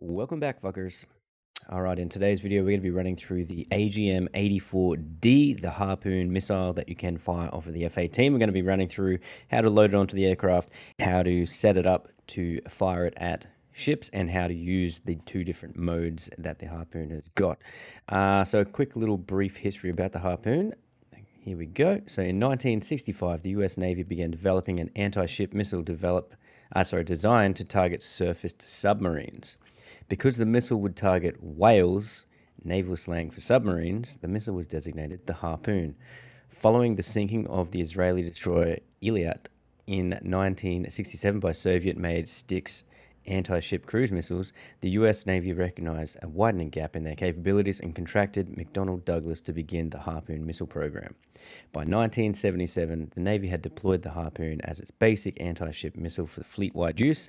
Welcome back, fuckers. Alright, in today's video, we're going to be running through the AGM-84D, the Harpoon missile that you can fire off of the F-18. We're going to be running through how to load it onto the aircraft, how to set it up to fire it at ships, and how to use the two different modes that the Harpoon has got. So a quick little brief history about the Harpoon. Here we go. So in 1965, the US Navy began developing an anti-ship missile designed to target surfaced submarines. Because the missile would target whales, naval slang for submarines, the missile was designated the Harpoon. Following the sinking of the Israeli destroyer Iliad in 1967 by Soviet-made Styx anti-ship cruise missiles, the US Navy recognized a widening gap in their capabilities and contracted McDonnell Douglas to begin the Harpoon missile program. By 1977, the Navy had deployed the Harpoon as its basic anti-ship missile for fleet-wide use.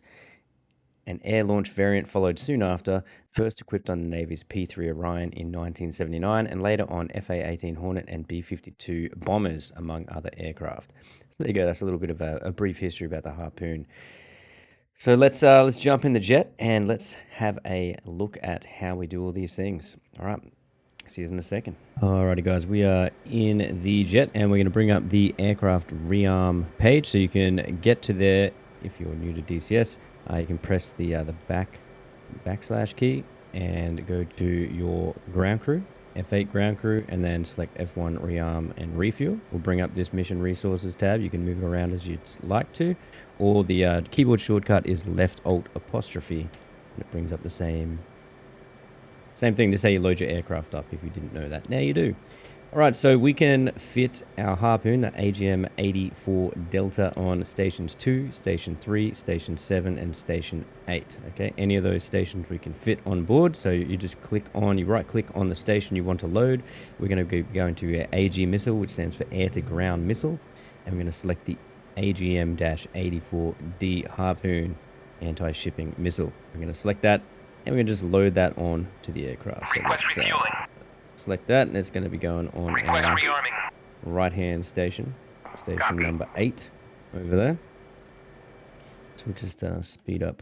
An air-launched variant followed soon after, first equipped on the Navy's P-3 Orion in 1979 and later on F-A-18 Hornet and B-52 bombers, among other aircraft. So there you go, that's a little bit of a brief history about the Harpoon. So let's jump in the jet and let's have a look at how we do all these things. All right, see you in a second. Alrighty guys, we are in the jet and we're going to bring up the aircraft rearm page so you can get to there. If you're new to DCS, you can press the backslash key and go to your ground crew, F8 ground crew, and then select F1 rearm and refuel. We'll bring up this mission resources tab. You can move it around as you'd like to, or the keyboard shortcut is left alt apostrophe, and it brings up the same thing to say you load your aircraft up if you didn't know that. Now you do. Alright, so we can fit our Harpoon, the AGM-84 Delta, on Stations 2, Station 3, Station 7, and Station 8. Okay, any of those stations we can fit on board. So you just you right-click on the station you want to load. We're going to be going to AG missile, which stands for air-to-ground missile. And we're going to select the AGM-84D Harpoon anti-shipping missile. We're going to select that, and we're going to just load that on to the aircraft. So let's, select that, and it's going to be going on our right-hand station, number 8 over there. So we'll just speed up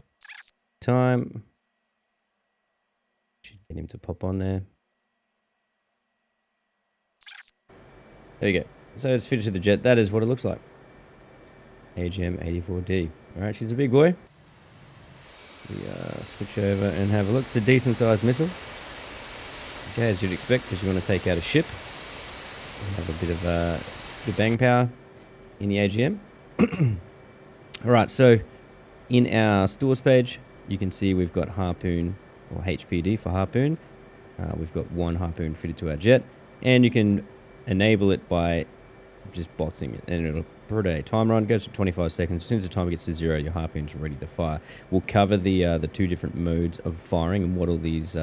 time. Should get him to pop on there. There you go. So it's fitted to the jet. That is what it looks like. AGM-84D. All right, she's a big boy. We switch over and have a look. It's a decent-sized missile. Okay, as you'd expect, because you want to take out a ship. Have a bit of bang power in the AGM. Alright, so in our stores page, you can see we've got Harpoon, or HPD for Harpoon. We've got one Harpoon fitted to our jet, and you can enable it by just boxing it, and it'll put a timer on. It goes for 25 seconds. As soon as the timer gets to 0, your Harpoon's ready to fire. We'll cover the two different modes of firing and what all these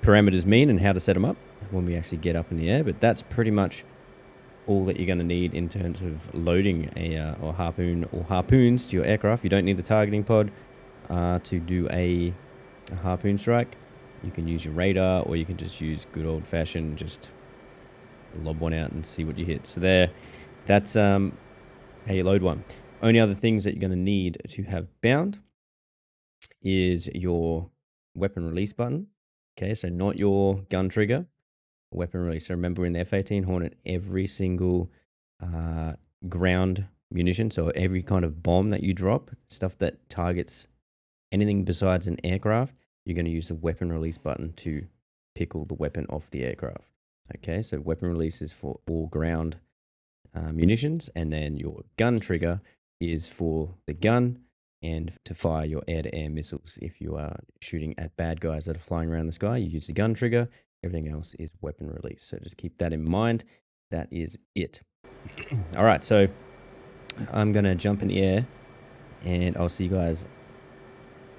parameters mean and how to set them up when we actually get up in the air. But that's pretty much all that you're going to need in terms of loading a harpoon or harpoons to your aircraft. You don't need the targeting pod to do a harpoon strike. You can use your radar, or you can just use good old-fashioned just lob one out and see what you hit. So that's how you load one. Only other things that you're going to need to have bound is your weapon release button. Okay, so not your gun trigger, weapon release. So remember, in the F-18 Hornet, every single ground munition, so every kind of bomb that you drop, stuff that targets anything besides an aircraft, you're going to use the weapon release button to pickle the weapon off the aircraft. Okay, so weapon release is for all ground munitions, and then your gun trigger is for the gun and to fire your air-to-air missiles. If you are shooting at bad guys that are flying around the sky, you use the gun trigger. Everything else is weapon release. So just keep that in mind. That is it. All right, so I'm going to jump in the air, and I'll see you guys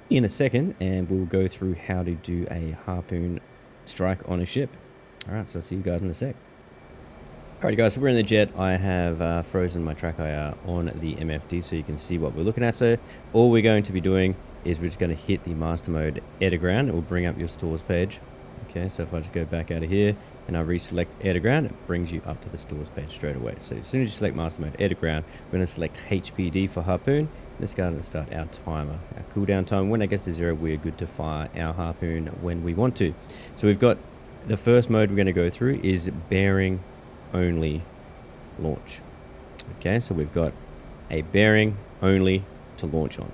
in a second, and we'll go through how to do a harpoon strike on a ship. All right, so I'll see you guys in a sec. Alright guys, so we're in the jet. I have frozen my track IR on the MFD so you can see what we're looking at. So all we're going to be doing is we're just going to hit the master mode air to ground. It will bring up your stores page. Okay, so if I just go back out of here and I reselect air to ground, it brings you up to the stores page straight away. So as soon as you select master mode, air to ground, we're going to select HPD for harpoon. Let's go and start our timer. Our cooldown time, when it gets to 0, we're good to fire our harpoon when we want to. So we've got the first mode we're going to go through is bearing only launch. Okay, so we've got a bearing only to launch on.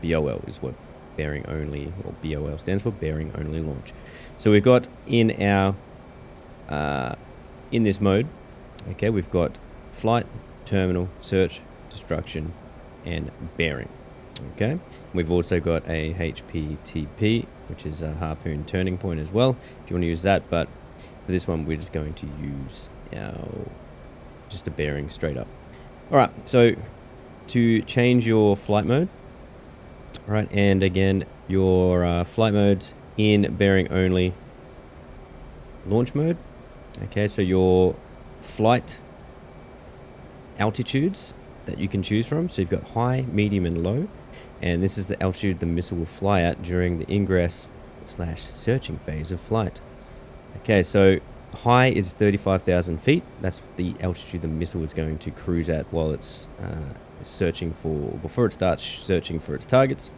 BOL is what bearing only, or BOL stands for, bearing only launch. So we've got in our in this mode, okay, we've got flight, terminal, search, destruction, and bearing. Okay, we've also got a HPTP, which is a harpoon turning point as well, if you want to use that. But for this one, we're just going to use our just a bearing straight up. All right, so to change your flight mode, all right, and again, your flight mode's in bearing only launch mode. Okay, so your flight altitudes that you can choose from. So you've got high, medium, and low. And this is the altitude the missile will fly at during the ingress/searching phase of flight. Okay, so high is 35,000 feet. That's the altitude the missile is going to cruise at while it's searching for, before it starts searching for its targets.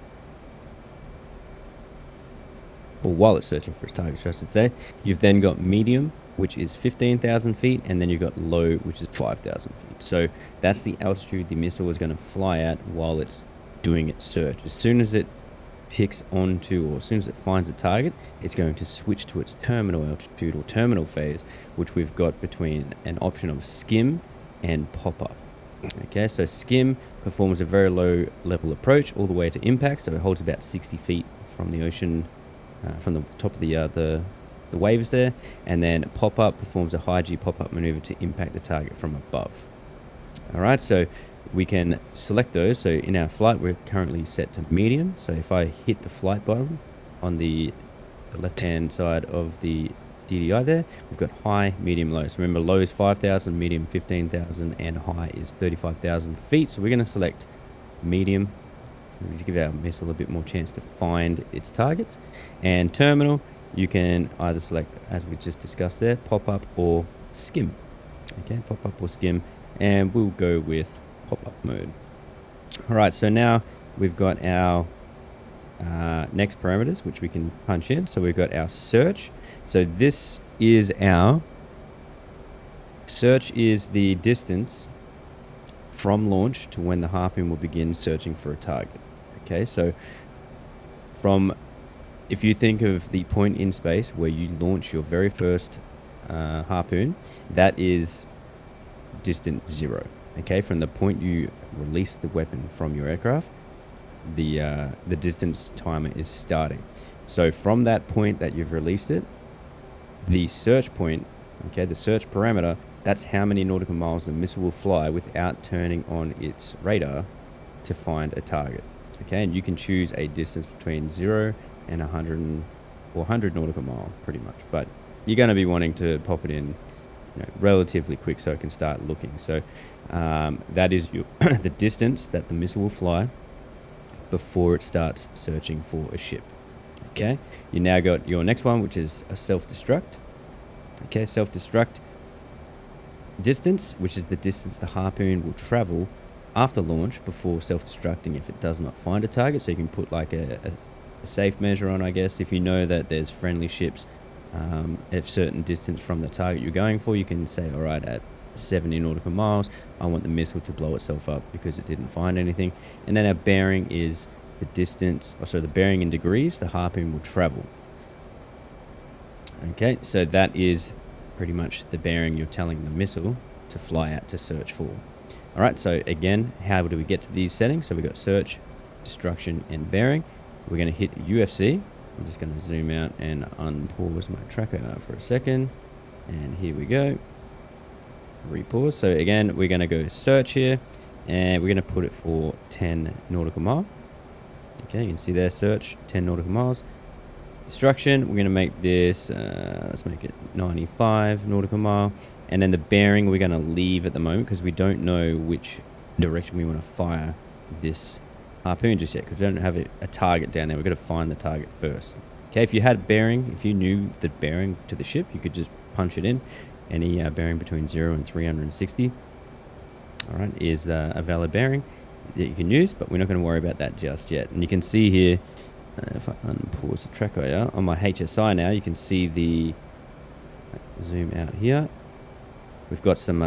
Or while it's searching for its targets, I should say. You've then got medium, which is 15,000 feet, and then you've got low, which is 5,000 feet. So that's the altitude the missile is going to fly at while it's doing its search. As soon as it picks onto, or as soon as it finds a target, it's going to switch to its terminal altitude or terminal phase, which we've got between an option of skim and pop-up. Okay, so skim performs a very low level approach all the way to impact, so it holds about 60 feet from the ocean, from the top of the waves there, and then pop-up performs a high G pop-up maneuver to impact the target from above. All right, so we can select those. So in our flight, we're currently set to medium. So if I hit the flight button on the left-hand side of the DDI there, we've got high, medium, low. So remember, low is 5,000, medium 15,000, and high is 35,000 feet. So we're going to select medium. Just give our missile a bit more chance to find its targets. And terminal, you can either select, as we just discussed there, pop-up or skim. Okay, pop-up or skim, and we'll go with pop-up mode. All right, so now we've got our next parameters, which we can punch in. So we've got our search. So this is our search, is the distance from launch to when the harpoon will begin searching for a target. Okay, so from, if you think of the point in space where you launch your very first harpoon, that is distance 0. Okay, from the point you release the weapon from your aircraft, the distance timer is starting. So from that point that you've released it, the search point, okay, the search parameter, that's how many nautical miles the missile will fly without turning on its radar to find a target. Okay, and you can choose a distance between 0 and 100 or 100 nautical mile, pretty much. But you're going to be wanting to pop it in, relatively quick so it can start looking. So that is your the distance that the missile will fly before it starts searching for a ship. Okay, you now got your next one, which is a self-destruct. Okay, self-destruct distance, which is the distance the harpoon will travel after launch before self-destructing if it does not find a target. So you can put like a safe measure on, I guess. If you know that there's friendly ships at a certain distance from the target you're going for, you can say, all right, at 70 nautical miles, I want the missile to blow itself up because it didn't find anything. And then our bearing is the distance, or so the bearing in degrees the harpoon will travel. Okay, so that is pretty much the bearing you're telling the missile to fly at to search for. All right, so again, how do we get to these settings? So we got search, destruction, and bearing. We're going to hit UFC. I'm just going to zoom out and unpause my tracker for a second. And here we go. Repause. So again, we're going to go search here, and we're going to put it for 10 nautical mile. Okay, you can see there, search, 10 nautical miles. Destruction, we're going to make this, let's make it 95 nautical mile. And then the bearing we're going to leave at the moment because we don't know which direction we want to fire this harpoon just yet, because we don't have a target down there. We've got to find the target first. Okay, if you had bearing, if you knew the bearing to the ship, you could just punch it in. Any bearing between 0 and 360, all right, is a valid bearing that you can use, but we're not going to worry about that just yet. And you can see here, if I unpause the track layer on my HSI now, you can see the zoom out here. We've got some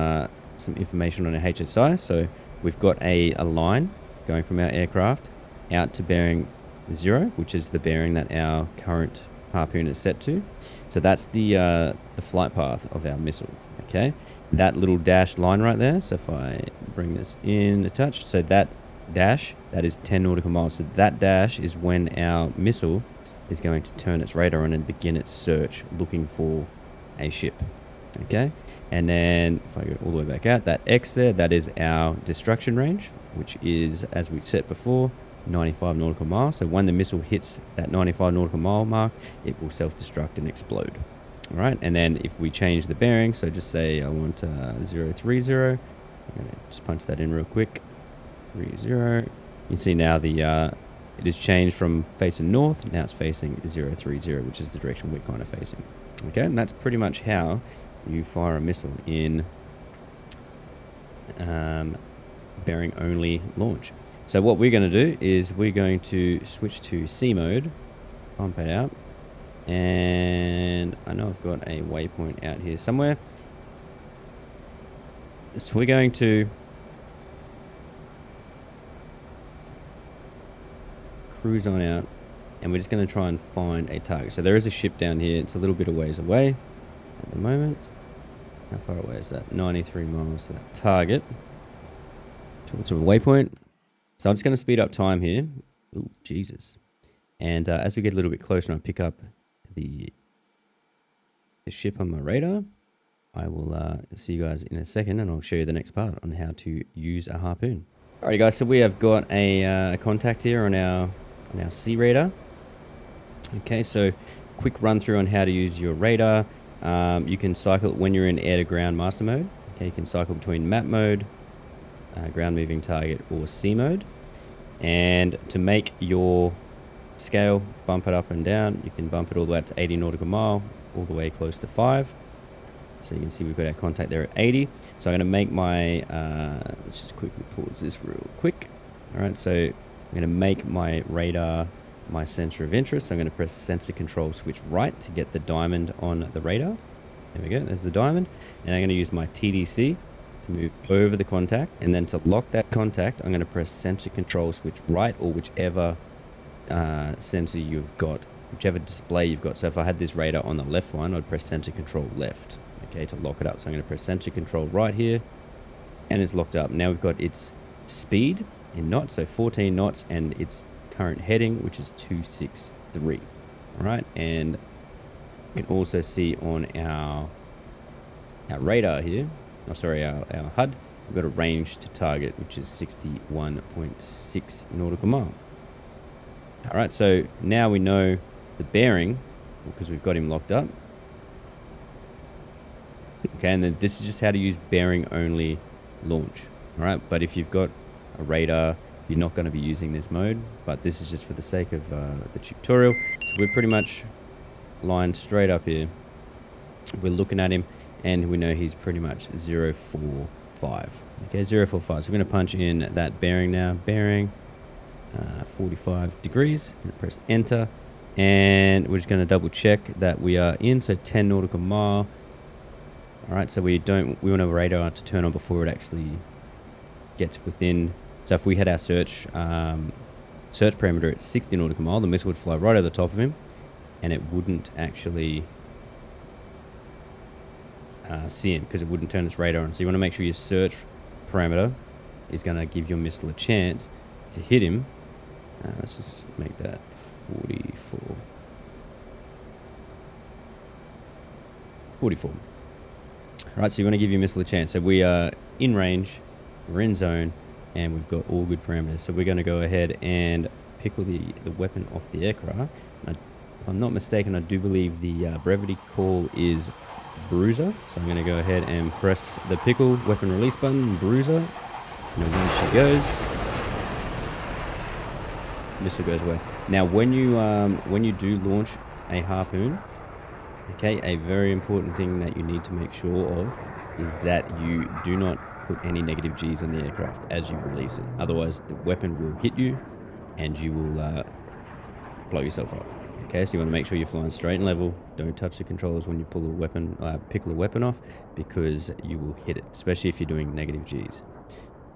information on our HSI. So we've got a line going from our aircraft out to bearing 0, which is the bearing that our current harpoon is set to. So that's the flight path of our missile. Okay, that little dashed line right there. So if I bring this in a touch, so that dash, that is 10 nautical miles. So that dash is when our missile is going to turn its radar on and begin its search looking for a ship. Okay, and then if I go all the way back out, that X there, that is our destruction range, which is, as we set before, 95 nautical miles. So when the missile hits that 95 nautical mile mark, it will self-destruct and explode. All right, and then if we change the bearing, so just say I want 030, I'm going to just punch that in real quick, 30. You can see now the it has changed from facing north, now it's facing 030, which is the direction we're kind of facing. Okay, and that's pretty much how you fire a missile in bearing only launch. So what we're going to do is we're going to switch to C mode, pump it out, and I know I've got a waypoint out here somewhere. So we're going to cruise on out, and we're just going to try and find a target. So there is a ship down here. It's a little bit of ways away at the moment. How far away is that? 93 miles to that target. Towards a waypoint. So I'm just going to speed up time here. Oh, Jesus. And as we get a little bit closer and I pick up the ship on my radar, I will see you guys in a second, and I'll show you the next part on how to use a harpoon. Alrighty guys, so we have got a contact here on our C radar. Okay, so quick run through on how to use your radar. You can cycle it when you're in air to ground master mode. Okay, you can cycle between map mode, ground moving target, or C mode. And to make your scale, bump it up and down, you can bump it all the way up to 80 nautical mile, all the way close to 5. So you can see we've got our contact there at 80. So I'm going to make my, let's just quickly pause this real quick. All right, so I'm going to make my radar my sensor of interest. So I'm going to press sensor control switch right to get the diamond on the radar. There we go, there's the diamond. And I'm going to use my TDC to move over the contact. And then to lock that contact, I'm going to press sensor control switch right, or whichever sensor you've got, whichever display you've got. So if I had this radar on the left one, I'd press sensor control left, okay, to lock it up. So I'm going to press sensor control right here, and it's locked up. Now we've got its speed in knots, so 14 knots, and its current heading, which is 263. All right, and you can also see on our radar here, oh sorry, our HUD, we've got a range to target, which is 61.6 nautical mile. All right, so now we know the bearing because we've got him locked up. Okay, and then this is just how to use bearing only launch. All right, but if you've got a radar, you're not going to be using this mode, but this is just for the sake of the tutorial. So we're pretty much lined straight up here. We're looking at him, and we know he's pretty much 045. Okay, 045. So we're going to punch in that bearing now. Bearing 45 degrees. I'm going to press enter, and we're just going to double check that we are in. So 10 nautical mile. All right, so we want a radar to turn on before it actually gets within. So if we had our search parameter at 60 nautical mile, the missile would fly right over the top of him, and it wouldn't actually see him because it wouldn't turn its radar on. So you want to make sure your search parameter is going to give your missile a chance to hit him. Let's just make that 44. 44. All right, so you want to give your missile a chance. So we are in range, we're in zone, and we've got all good parameters. So we're going to go ahead and pickle the weapon off the aircraft. If I'm not mistaken, I do believe the brevity call is Bruiser. So I'm going to go ahead and press the pickle weapon release button, Bruiser. And when she goes, missile goes away. Now when you do launch a harpoon, okay, a very important thing that you need to make sure of is that you do not put any negative Gs on the aircraft as you release it. Otherwise, the weapon will hit you and you will blow yourself up. Okay, so you want to make sure you're flying straight and level. Don't touch the controllers when you pull a weapon, pick the weapon off, because you will hit it, especially if you're doing negative Gs.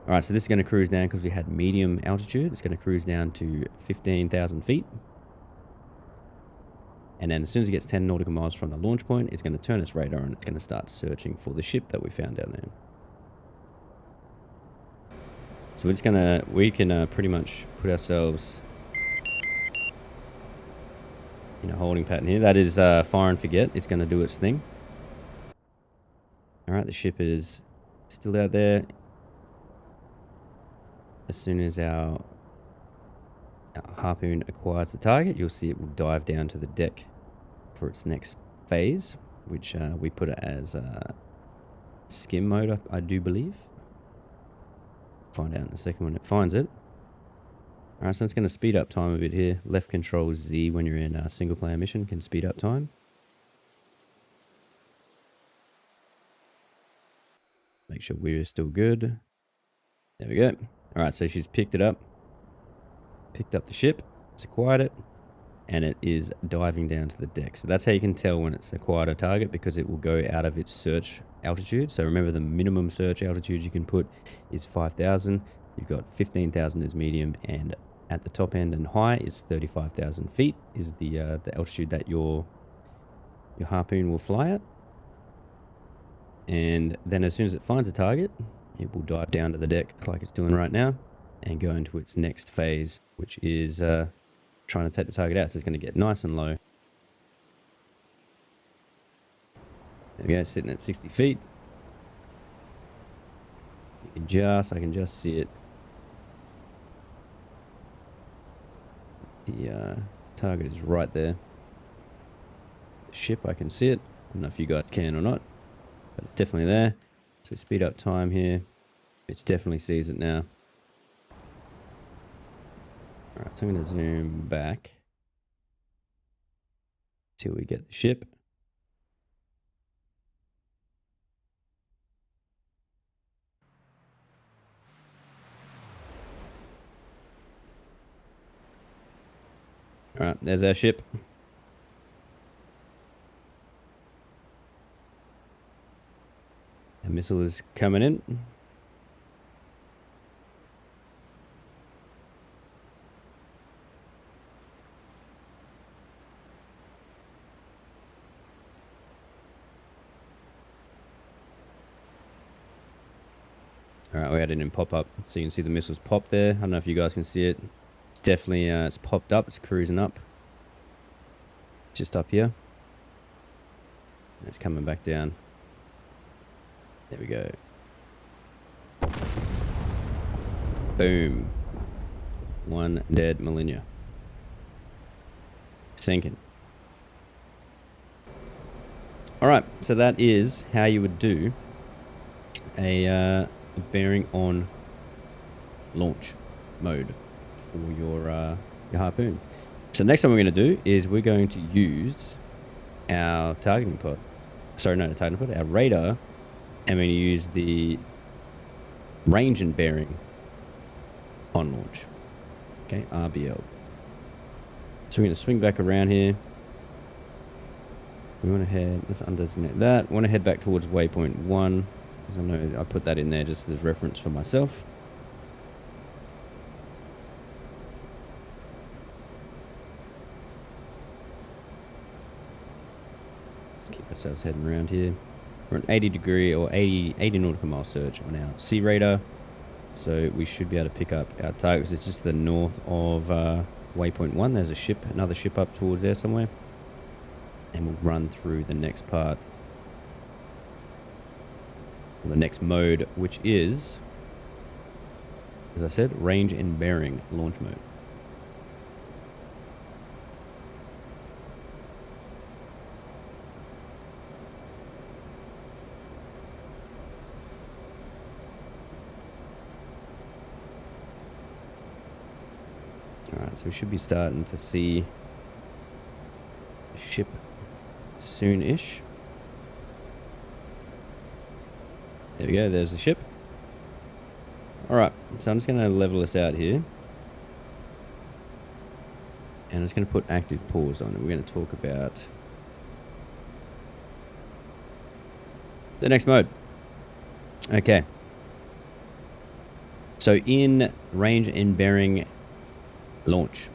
All right, so this is going to cruise down because we had medium altitude. It's going to cruise down to 15,000 feet. And then as soon as it gets 10 nautical miles from the launch point, it's going to turn its radar and it's going to start searching for the ship that we found down there. So we're just going to, we can pretty much put ourselves in a holding pattern here. That is fire and forget. It's going to do its thing. All right, the ship is still out there. As soon as our harpoon acquires the target, you'll see it will dive down to the deck for its next phase, which we put it as skim mode, I do believe. Find out in a second when it finds it. All right, so it's going to speed up time a bit here. Left control Z when you're in a single player mission can speed up time. Make sure we're still good. There we go. All right, so she's picked it up. Picked up the ship. It's acquired it. And it is diving down to the deck. So that's how you can tell when it's acquired a target, because it will go out of its search altitude. So remember, the minimum search altitude you can put is 5,000. You've got 15,000 as medium, and at the top end and high is 35,000 feet is the altitude that your harpoon will fly at. And then as soon as it finds a target, it will dive down to the deck like it's doing right now and go into its next phase, which is trying to take the target out. So it's going to get nice and low. There we go, sitting at 60 feet. You can I can just see it. The target is right there. The ship, I can see it. I don't know if you guys can or not, but it's definitely there. So speed up time here. It definitely sees it now. All right, so I'm going to zoom back till we get the ship. All right, there's our ship. The missile is coming in. All right, we had it in pop up, so you can see the missiles pop there. I don't know if you guys can see it. It's definitely it's popped up. It's cruising up, just up here. And it's coming back down. There we go. Boom. One dead Millennia. Sinking. All right, so that is how you would do a bearing on launch mode for your harpoon. So next thing we're going to do is we're going to use our targeting pod. Sorry, not a targeting pod, our radar. And we're going to use the range and bearing on launch. Okay, RBL. So we're going to swing back around here. We want to head, let's undesignate that. We want to head back towards waypoint 1. Because I know I put that in there just as reference for myself. Let's keep ourselves heading around here. We're an 80 degree or 80 nautical mile search on our sea radar. So we should be able to pick up our targets. It's just the north of waypoint 1. There's a ship, another ship up towards there somewhere. And we'll run through the next part. The next mode, which is, as I said, range and bearing launch mode. Alright, so we should be starting to see the ship soon-ish. There we go, there's the ship. Alright, so I'm just going to level this out here. And I'm just going to put active pause on it. We're going to talk about the next mode. Okay. So in range and bearing launch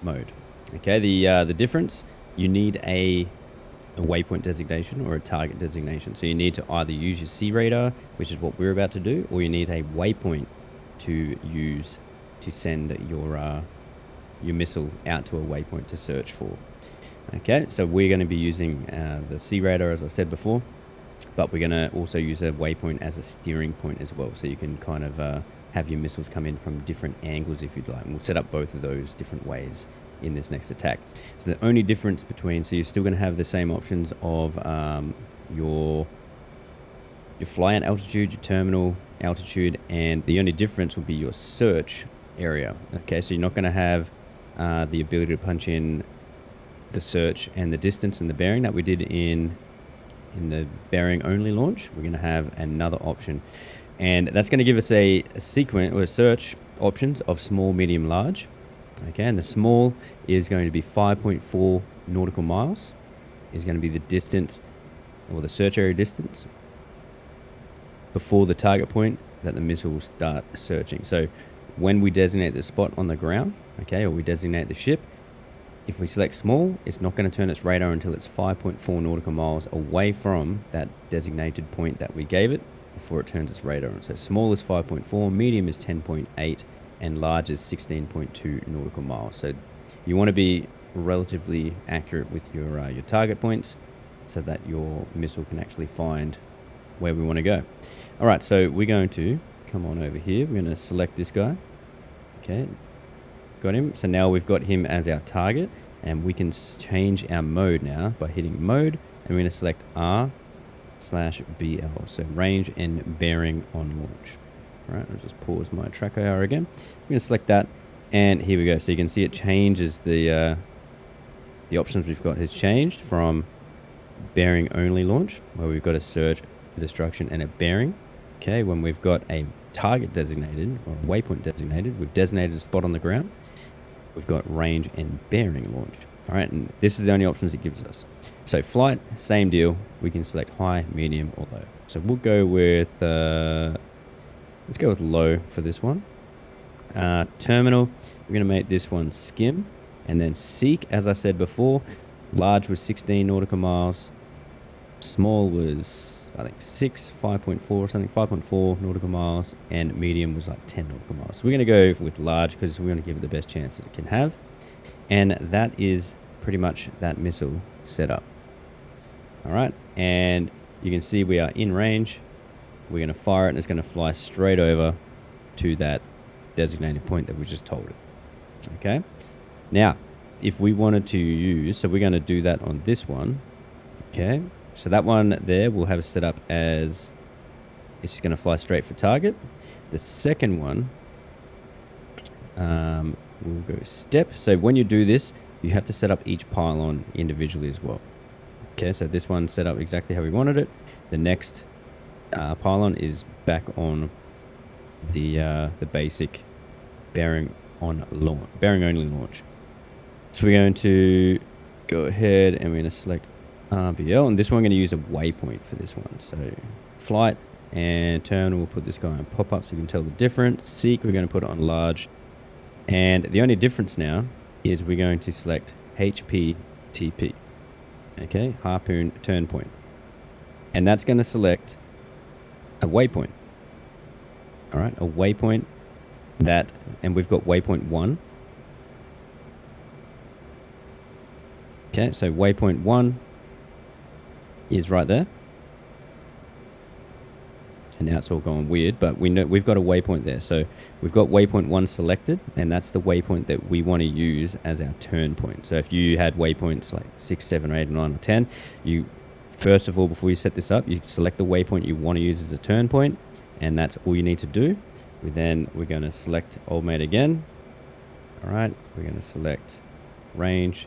mode. Okay, the difference, you need a waypoint designation or a target designation. So you need to either use your sea radar, which is what we're about to do, or you need a waypoint to use to send your missile out to a waypoint to search for. Okay, so we're going to be using the sea radar, as I said before, but we're going to also use a waypoint as a steering point as well, so you can kind of have your missiles come in from different angles if you'd like. And we'll set up both of those different ways in this next attack. So the only difference between, so you're still going to have the same options of your fly-out altitude, your terminal altitude, and the only difference will be your search area. Okay, so you're not going to have the ability to punch in the search and the distance and the bearing that we did in the bearing only launch. We're going to have another option, and that's going to give us a sequence or a search options of small, medium, large. Okay, and the small is going to be 5.4 nautical miles, is going to be the distance or the search area distance before the target point that the missile will start searching. So when we designate the spot on the ground, okay, or we designate the ship, if we select small, it's not going to turn its radar until it's 5.4 nautical miles away from that designated point that we gave it before it turns its radar on. So small is 5.4, medium is 10.8, and large is 16.2 nautical miles. So you want to be relatively accurate with your target points so that your missile can actually find where we want to go. All right, so we're going to come on over here. We're going to select this guy. Okay, got him. So now we've got him as our target, and we can change our mode now by hitting mode, and we're going to select R/BL, so range and bearing on launch. All right, I'll just pause my track AR again. I'm going to select that, and here we go. So you can see it changes the options we've got has changed from bearing only launch, where we've got a search, a destruction, and a bearing. Okay, when we've got a target designated or a waypoint designated, we've designated a spot on the ground. We've got range and bearing launch. All right, and this is the only options it gives us. So flight, same deal. We can select high, medium, or low. So we'll go with let's go with low for this one. Terminal, we're going to make this one skim, and then seek, as I said before, large was 16 nautical miles, small was I think 5.4 or something, 5.4 nautical miles, and medium was like 10 nautical miles. So we're going to go with large because we're going to give it the best chance that it can have, and that is pretty much that missile setup. All right, and you can see we are in range. We're going to fire it, and it's going to fly straight over to that designated point that we just told it. Okay, now if we wanted to use, so we're going to do that on this one. Okay, so that one there we'll have set up as it's just going to fly straight for target. The second one, we'll go step. So when you do this, you have to set up each pylon individually as well. Okay, so this one set up exactly how we wanted it. The next pylon is back on the basic bearing on launch, bearing only launch. So we're going to go ahead and we're going to select RBL, and this one I'm going to use a waypoint for this one. So flight and terminal, we'll put this guy on pop-up so you can tell the difference. Seek, we're going to put it on large, and the only difference now is we're going to select HPTP. Okay, Harpoon turn point, and that's going to select a waypoint. All right, a waypoint that, and we've got waypoint 1. Okay, so waypoint 1 is right there. And now it's all going weird, but we know we've got a waypoint there. So we've got waypoint 1 selected, and that's the waypoint that we want to use as our turn point. So if you had waypoints like 6, 7, 8, 9, or 10, you first of all, before you set this up, you select the waypoint you want to use as a turn point, and that's all you need to do. We're going to select old mate again. All right, we're going to select range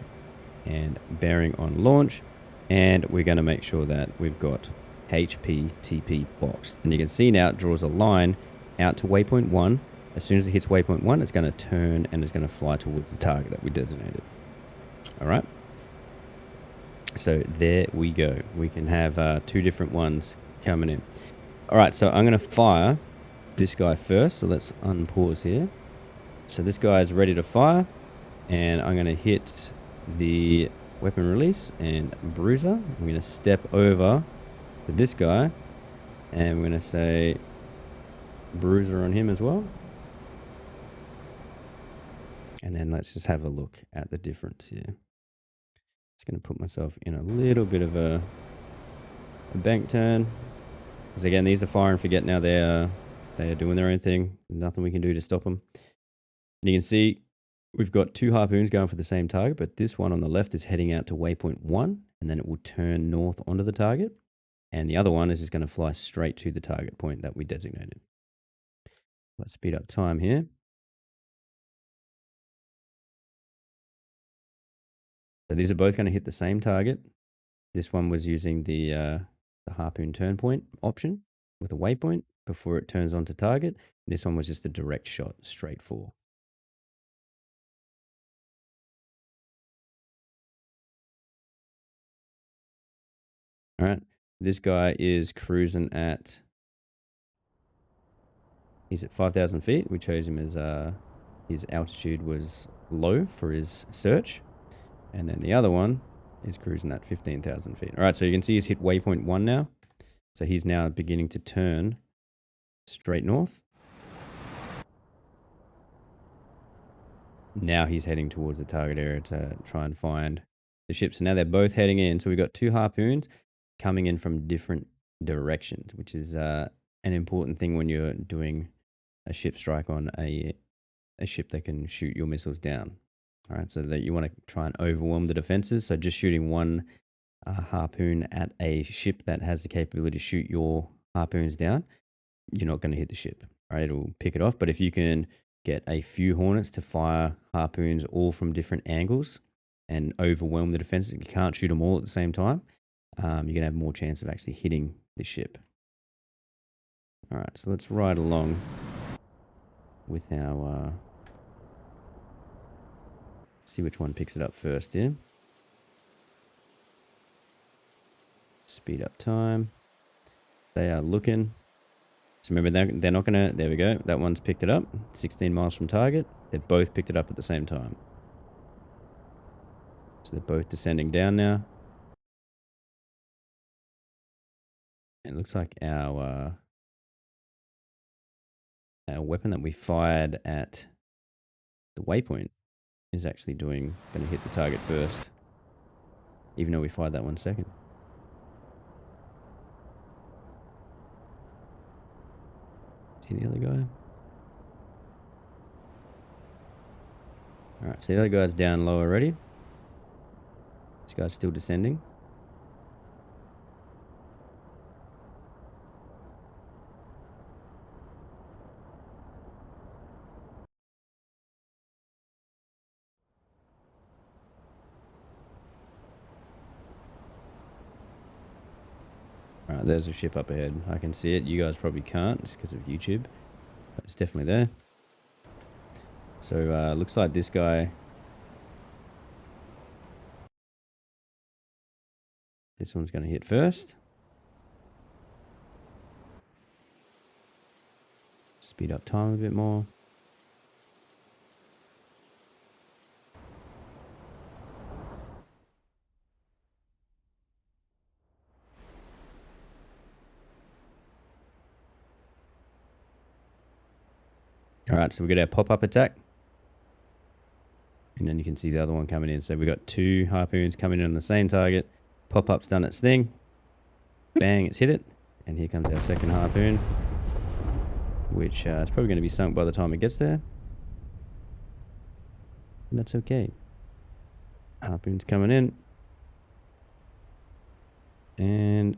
and bearing on launch. And we're going to make sure that we've got HPTP boxed. And you can see now it draws a line out to waypoint 1. As soon as it hits waypoint 1, it's going to turn and it's going to fly towards the target that we designated. All right. So there we go. We can have 2 different ones coming in. All right, so I'm going to fire this guy first. So let's unpause here. So this guy is ready to fire. And I'm going to hit the weapon release and bruiser. I'm going to step over to this guy. And we're going to say bruiser on him as well. And then let's just have a look at the difference here. Just going to put myself in a little bit of a bank turn. Because again, these are fire and forget now. They are doing their own thing. Nothing we can do to stop them. And you can see we've got 2 harpoons going for the same target, but this one on the left is heading out to waypoint 1, and then it will turn north onto the target. And the other one is just going to fly straight to the target point that we designated. Let's speed up time here. So these are both going to hit the same target. This one was using the harpoon turn point option with a waypoint before it turns onto target. This one was just a direct shot straight for. All right, this guy is cruising at, he's at 5,000 feet. We chose him as his altitude was low for his search. And then the other one is cruising at 15,000 feet. All right, so you can see he's hit waypoint 1 now. So he's now beginning to turn straight north. Now he's heading towards the target area to try and find the ship. So now they're both heading in. So we've got 2 harpoons coming in from different directions, which is an important thing when you're doing a ship strike on a ship that can shoot your missiles down. All right, so that you want to try and overwhelm the defenses. So just shooting one harpoon at a ship that has the capability to shoot your harpoons down, you're not going to hit the ship. All right, it'll pick it off. But if you can get a few Hornets to fire harpoons all from different angles and overwhelm the defenses, you can't shoot them all at the same time, you're going to have more chance of actually hitting the ship. All right, so let's ride along with our... see which one picks it up first here. Speed up time. They are looking. So remember, they're not going to... There we go. That one's picked it up. 16 miles from target. They've both picked it up at the same time. So they're both descending down now. It looks like our weapon that we fired at the waypoint is actually going to hit the target first, even though we fired that one second. See the other guy? Alright, so the other guy's down low already. This guy's still descending. Alright, there's a ship up ahead. I can see it. You guys probably can't just because of YouTube. But it's definitely there. So, looks like this guy... This one's going to hit first. Speed up time a bit more. Alright, so we get our pop-up attack. And then you can see the other one coming in. So we've got 2 harpoons coming in on the same target. Pop-up's done its thing. Bang, it's hit it. And here comes our second harpoon, which is probably going to be sunk by the time it gets there. And that's okay. Harpoon's coming in. And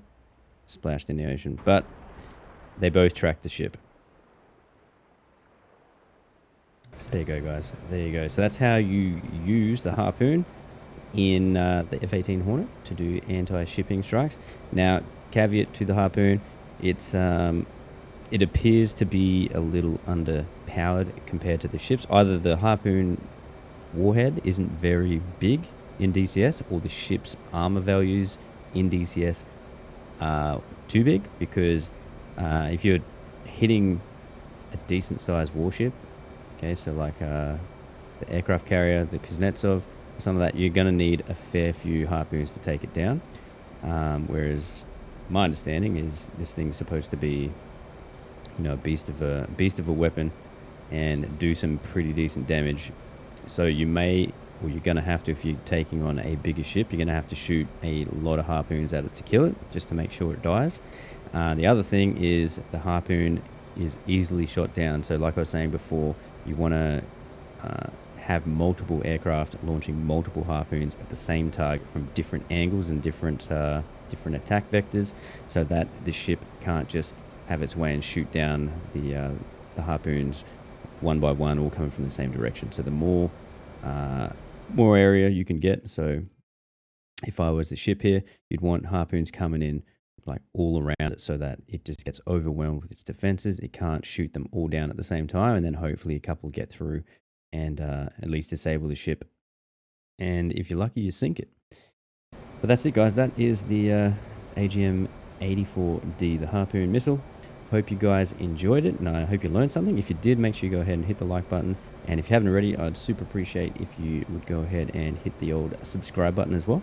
splashed in the ocean. But they both tracked the ship. So there you go, guys. There you go. So that's how you use the harpoon in the F-18 Hornet to do anti-shipping strikes. Now, caveat to the Harpoon, it appears to be a little underpowered compared to the ships. Either the Harpoon warhead isn't very big in DCS, or the ship's armor values in DCS are too big, because if you're hitting a decent sized warship, okay, so like the aircraft carrier, the Kuznetsov, some of that, you're going to need a fair few Harpoons to take it down. Whereas my understanding is this thing's supposed to be, you know, a beast of a weapon and do some pretty decent damage. So you may, or you're going to have to, if you're taking on a bigger ship, you're going to have to shoot a lot of Harpoons at it to kill it, just to make sure it dies. The other thing is the Harpoon is easily shot down. So like I was saying before, you want to have multiple aircraft launching multiple Harpoons at the same target from different angles and different attack vectors, so that the ship can't just have its way and shoot down the Harpoons one by one, all coming from the same direction. So the more area you can get. So if I was the ship here, you'd want Harpoons coming in like all around it, so that it just gets overwhelmed with its defenses. It can't shoot them all down at the same time, and then hopefully a couple get through and at least disable the ship. And if you're lucky, you sink it. But that's it, guys. That is the AGM-84D, the Harpoon missile. Hope you guys enjoyed it, and I hope you learned something. If you did, make sure you go ahead and hit the like button. And if you haven't already, I'd super appreciate if you would go ahead and hit the old subscribe button as well.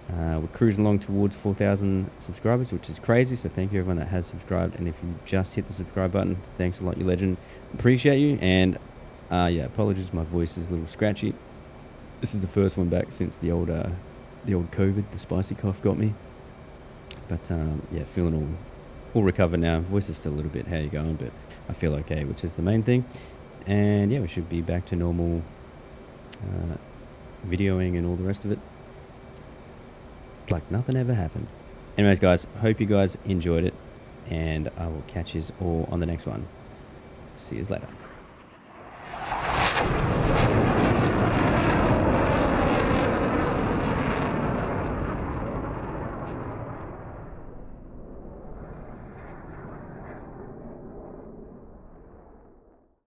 We're cruising along towards 4,000 subscribers, which is crazy. So thank you everyone that has subscribed. And if you just hit the subscribe button, thanks a lot, you legend. Appreciate you. And yeah, apologies, my voice is a little scratchy. This is the first one back since the old COVID, the spicy cough got me. But yeah, feeling all recovered now. Voice is still a little bit how you going, but I feel okay, which is the main thing. And yeah, we should be back to normal videoing and all the rest of it, like nothing ever happened. Anyways, guys, hope you guys enjoyed it, and I will catch you all on the next one. See you later.